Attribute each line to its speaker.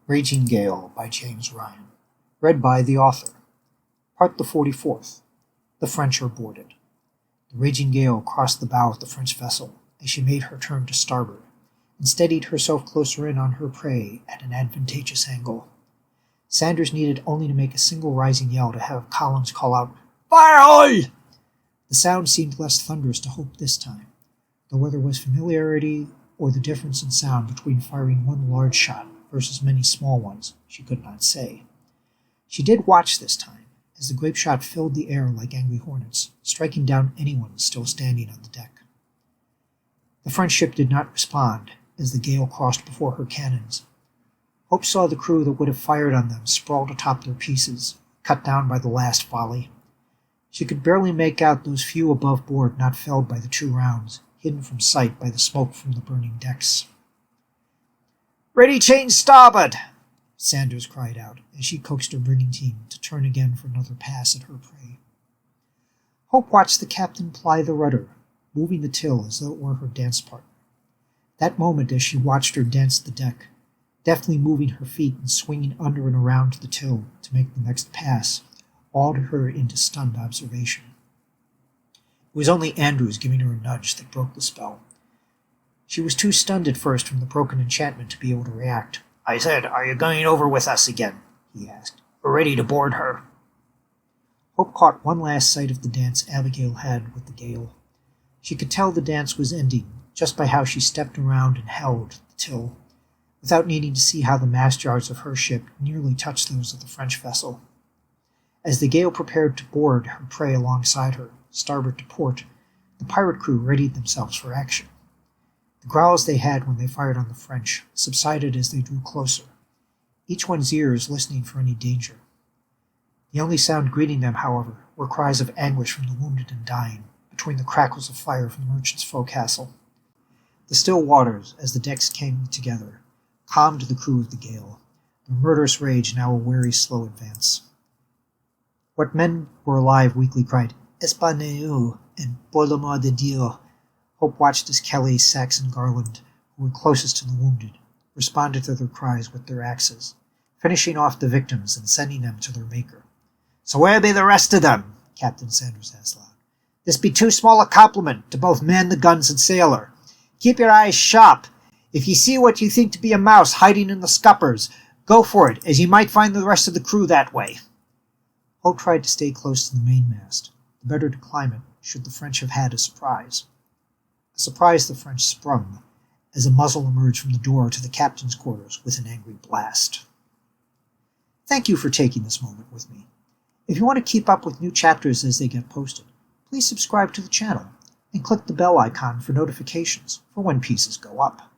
Speaker 1: Raging Gale by James Ryan. Read by the author. Part the 44th. The French are boarded. The raging gale crossed the bow of the French vessel as she made her turn to starboard, and steadied herself closer in on her prey at an advantageous angle. Sanders needed only to make a single rising yell to have Collins call out, "Fire all!" The sound seemed less thunderous to Hope this time, though whether it was familiarity or the difference in sound between firing one large shot versus many small ones, she could not say. She did watch this time, as the grape shot filled the air like angry hornets, striking down anyone still standing on the deck. The French ship did not respond as the gale crossed before her cannons. Hope saw the crew that would have fired on them sprawled atop their pieces, cut down by the last volley. She could barely make out those few above board not felled by the 2 rounds, hidden from sight by the smoke from the burning decks. "Ready change starboard!" Sanders cried out as she coaxed her bringing team to turn again for another pass at her prey. Hope watched the captain ply the rudder, moving the till as though it were her dance partner. That moment, as she watched her dance the deck, deftly moving her feet and swinging under and around the till to make the next pass, awed her into stunned observation. It was only Andrews giving her a nudge that broke the spell. She was too stunned at first from the broken enchantment to be able to react. "I said, are you going over with us again?" he asked. "We're ready to board her." Hope caught one last sight of the dance Abigail had with the gale. She could tell the dance was ending just by how she stepped around and held the till, without needing to see how the mast yards of her ship nearly touched those of the French vessel. As the gale prepared to board her prey alongside her, starboard to port, the pirate crew readied themselves for action. The growls they had when they fired on the French subsided as they drew closer, each one's ears listening for any danger. The only sound greeting them, however, were cries of anguish from the wounded and dying, between the crackles of fire from the merchant's forecastle. The still waters, as the decks came together, calmed the crew of the gale, their murderous rage now a wary, slow advance. What men were alive weakly cried, "Espagnol," and "Pour l'amour de Dieu." Hope watched as Kelly, Sachs, and Garland, who were closest to the wounded, responded to their cries with their axes, finishing off the victims and sending them to their maker. "So where be the rest of them?" Captain Sanders asked loud. "This be too small a compliment to both man the guns and sailor. Keep your eyes sharp. If ye see what you think to be a mouse hiding in the scuppers, go for it, as ye might find the rest of the crew that way." Hope tried to stay close to the mainmast, the better to climb it should the French have had a surprise. A surprise the French sprung, as a muzzle emerged from the door to the captain's quarters with an angry blast. Thank you for taking this moment with me. If you want to keep up with new chapters as they get posted, please subscribe to the channel and click the bell icon for notifications for when pieces go up.